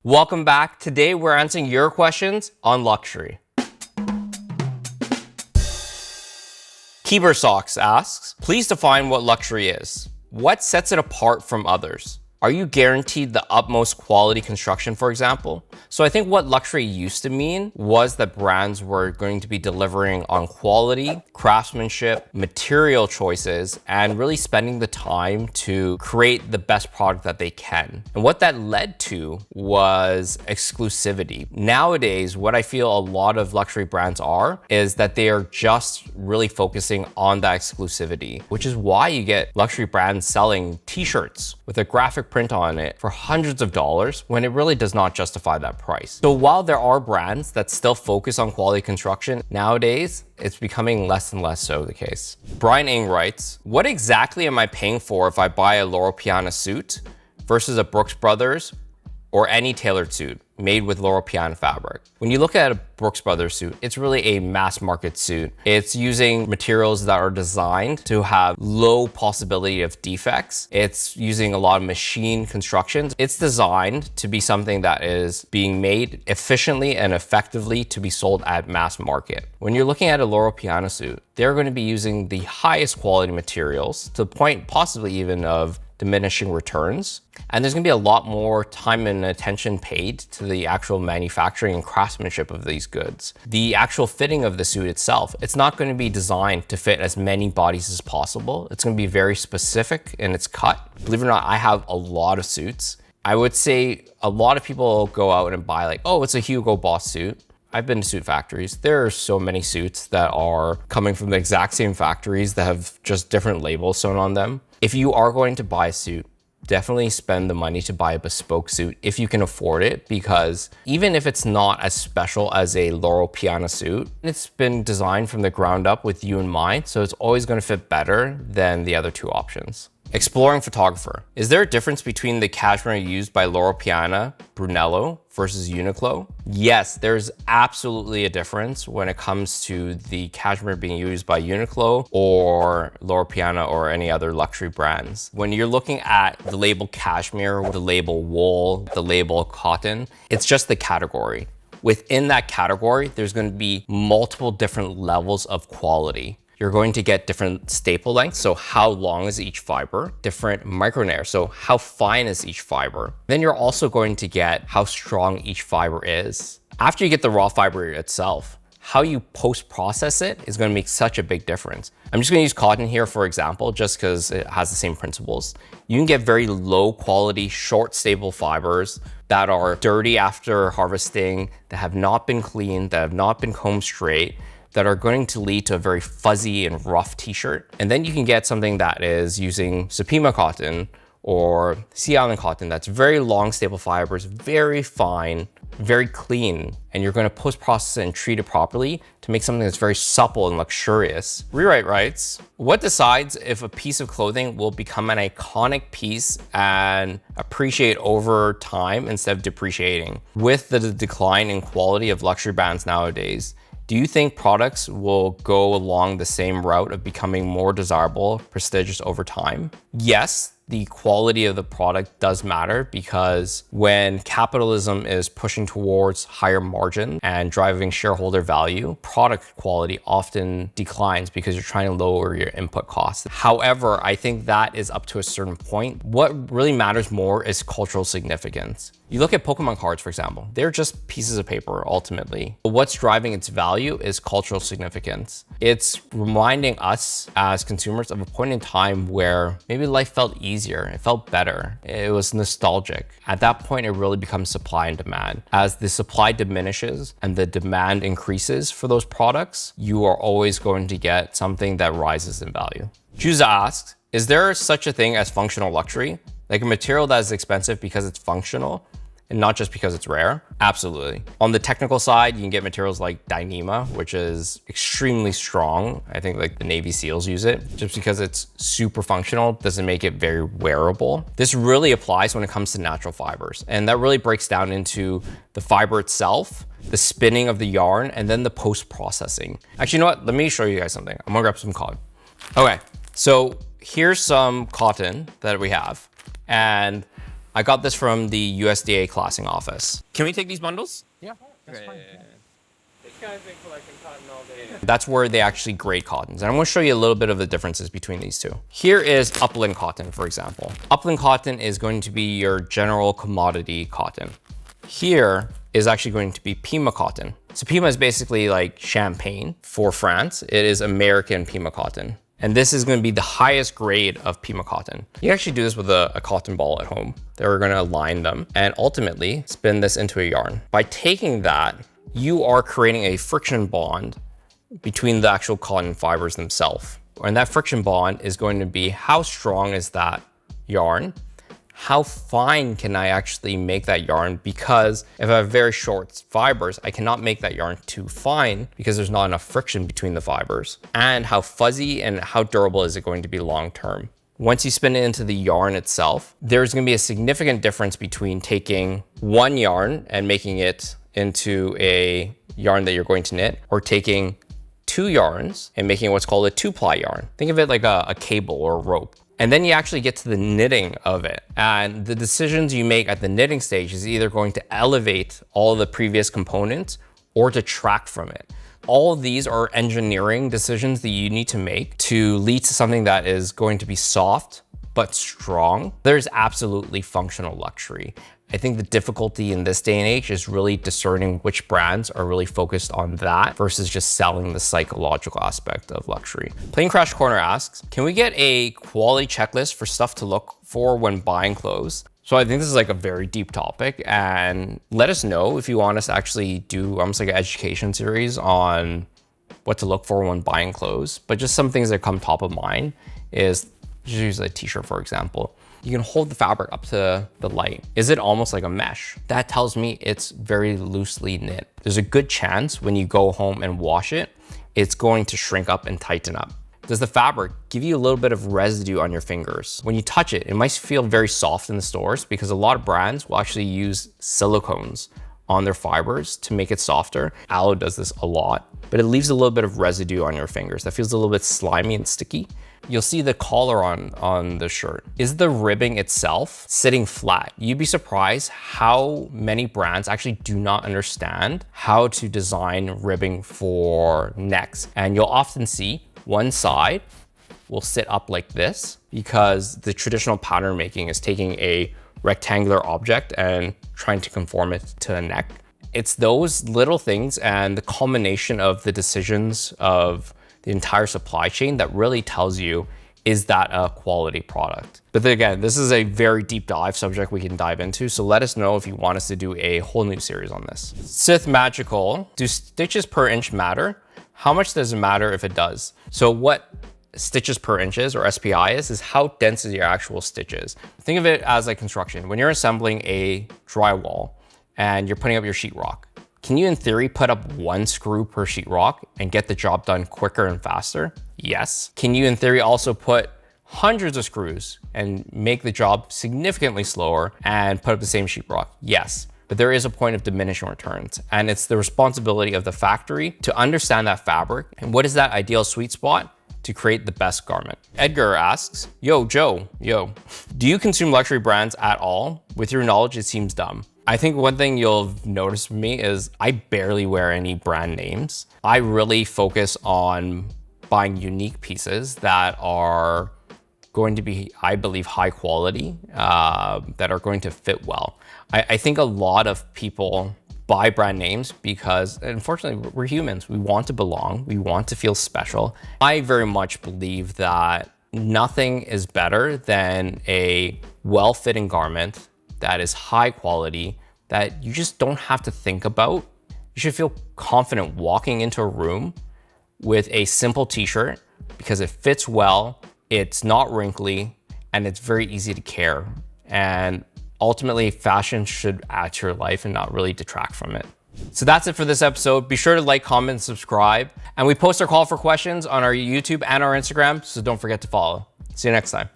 Welcome back. Today we're answering your questions on luxury. Keeper Socks asks, please define what luxury is. What sets it apart from others? Are you guaranteed the utmost quality construction, for example? So I think what luxury used to mean was that brands were going to be delivering on quality, craftsmanship, material choices, and really spending the time to create the best product that they can. And what that led to was exclusivity. Nowadays, what I feel a lot of luxury brands are is that they are just really focusing on that exclusivity, which is why you get luxury brands selling t-shirts with a graphic print on it for hundreds of dollars when it really does not justify that price. So while there are brands that still focus on quality construction, nowadays it's becoming less and less so the case. Brian Ng writes, what exactly am I paying for if I buy a Loro Piana suit versus a Brooks Brothers or any tailored suit made with Loro Piana fabric? When you look at a Brooks Brothers suit, it's really a mass market suit. It's using materials that are designed to have low possibility of defects. It's using a lot of machine constructions. It's designed to be something that is being made efficiently and effectively to be sold at mass market. When you're looking at a Loro Piana suit, they're going to be using the highest quality materials to the point possibly even of diminishing returns. And there's gonna be a lot more time and attention paid to the actual manufacturing and craftsmanship of these goods. The actual fitting of the suit itself, it's not gonna be designed to fit as many bodies as possible. It's gonna be very specific in its cut. Believe it or not, I have a lot of suits. I would say a lot of people go out and buy like, oh, it's a Hugo Boss suit. I've been to suit factories. There are so many suits that are coming from the exact same factories that have just different labels sewn on them. If you are going to buy a suit, definitely spend the money to buy a bespoke suit if you can afford it, because even if it's not as special as a Loro Piana suit, it's been designed from the ground up with you in mind, so it's always going to fit better than the other two options. Exploring photographer. Is there a difference between the cashmere used by Loro Piana, Brunello versus Uniqlo? Yes, there's absolutely a difference when it comes to the cashmere being used by Uniqlo or Loro Piana or any other luxury brands. When you're looking at the label cashmere, the label wool, the label cotton, it's just the category. Within that category, there's going to be multiple different levels of quality. You're going to get different staple lengths, so how long is each fiber, different micronair, so how fine is each fiber. Then you're also going to get how strong each fiber is. After you get the raw fiber itself, how you post-process it is going to make such a big difference. I'm just going to use cotton here for example, just because it has the same principles. You can get very low quality, short stable fibers that are dirty after harvesting, that have not been cleaned, that have not been combed straight, that are going to lead to a very fuzzy and rough t-shirt. And then you can get something that is using Supima cotton or Sea Island cotton that's very long stable fibers, very fine, very clean, and you're going to post-process it and treat it properly to make something that's very supple and luxurious. Rewrite writes, what decides if a piece of clothing will become an iconic piece and appreciate over time instead of depreciating? With the decline in quality of luxury brands nowadays, do you think products will go along the same route of becoming more desirable, prestigious over time? Yes, the quality of the product does matter, because when capitalism is pushing towards higher margin and driving shareholder value, product quality often declines because you're trying to lower your input costs. However, I think that is up to a certain point. What really matters more is cultural significance. You look at Pokemon cards, for example, they're just pieces of paper ultimately. But what's driving its value is cultural significance. It's reminding us as consumers of a point in time where maybe life felt easier, it felt better, it was nostalgic. At that point, it really becomes supply and demand. As the supply diminishes and the demand increases for those products, you are always going to get something that rises in value. Juza asks, is there such a thing as functional luxury? Like a material that is expensive because it's functional and not just because it's rare? Absolutely. On the technical side, you can get materials like Dyneema, which is extremely strong. I think like the Navy SEALs use it. Just because it's super functional doesn't make it very wearable. This really applies when it comes to natural fibers. And that really breaks down into the fiber itself, the spinning of the yarn, and then the post-processing. Actually, you know what? Let me show you guys something. I'm gonna grab some cotton. Okay, so here's some cotton that we have. And I got this from the USDA classing office. Can we take these bundles? Yeah, that's fine. This guy's been collecting cotton all day. That's where they actually grade cottons. And I'm gonna show you a little bit of the differences between these two. Here is upland cotton, for example. Upland cotton is going to be your general commodity cotton. Here is actually going to be Pima cotton. So Pima is basically like champagne for France. It is American Pima cotton. And this is gonna be the highest grade of Pima cotton. You actually do this with a cotton ball at home. They're gonna line them and ultimately spin this into a yarn. By taking that, you are creating a friction bond between the actual cotton fibers themselves. And that friction bond is going to be how strong is that yarn? How fine can I actually make that yarn? Because if I have very short fibers, I cannot make that yarn too fine because there's not enough friction between the fibers. And how fuzzy and how durable is it going to be long term? Once you spin it into the yarn itself, there's gonna be a significant difference between taking one yarn and making it into a yarn that you're going to knit, or taking two yarns and making what's called a 2-ply yarn. Think of it like a cable or a rope. And then you actually get to the knitting of it. And the decisions you make at the knitting stage is either going to elevate all of the previous components or detract from it. All of these are engineering decisions that you need to make to lead to something that is going to be soft but strong. There's absolutely functional luxury. I think the difficulty in this day and age is really discerning which brands are really focused on that versus just selling the psychological aspect of luxury. Plain Crash Corner asks, can we get a quality checklist for stuff to look for when buying clothes? So I think this is like a very deep topic, and let us know if you want us to actually do almost like an education series on what to look for when buying clothes. But just some things that come top of mind is, just use a t-shirt for example. You can hold the fabric up to the light. Is it almost like a mesh? That tells me it's very loosely knit. There's a good chance when you go home and wash it, it's going to shrink up and tighten up. Does the fabric give you a little bit of residue on your fingers? When you touch it, it might feel very soft in the stores because a lot of brands will actually use silicones on their fibers to make it softer. Aloe does this a lot, but it leaves a little bit of residue on your fingers. That feels a little bit slimy and sticky. You'll see the collar on the shirt. Is the ribbing itself sitting flat? You'd be surprised how many brands actually do not understand how to design ribbing for necks. And you'll often see one side will sit up like this because the traditional pattern making is taking a rectangular object and trying to conform it to a neck. It's those little things and the culmination of the decisions of the entire supply chain that really tells you, is that a quality product? But then again, this is a very deep dive subject we can dive into. So let us know if you want us to do a whole new series on this. Sith Magical, do stitches per inch matter? How much does it matter if it does? So what stitches per inch is, or SPI is how dense is your actual stitches. Think of it as like construction. When you're assembling a drywall and you're putting up your sheetrock, can you in theory put up one screw per sheetrock and get the job done quicker and faster? Yes. Can you in theory also put hundreds of screws and make the job significantly slower and put up the same sheetrock? Yes. But there is a point of diminishing returns, and it's the responsibility of the factory to understand that fabric and what is that ideal sweet spot to create the best garment. Edgar asks, yo, Joe, do you consume luxury brands at all? With your knowledge, it seems dumb. I think one thing you'll notice from me is I barely wear any brand names. I really focus on buying unique pieces that are going to be, I believe, high quality, that are going to fit well. I think a lot of people buy brand names because, unfortunately, we're humans. We want to belong. We want to feel special. I very much believe that nothing is better than a well-fitting garment that is high quality, that you just don't have to think about. You should feel confident walking into a room with a simple t-shirt because it fits well, it's not wrinkly, and it's very easy to care. And ultimately, fashion should add to your life and not really detract from it. So that's it for this episode. Be sure to like, comment, and subscribe. And we post our call for questions on our YouTube and our Instagram, so don't forget to follow. See you next time.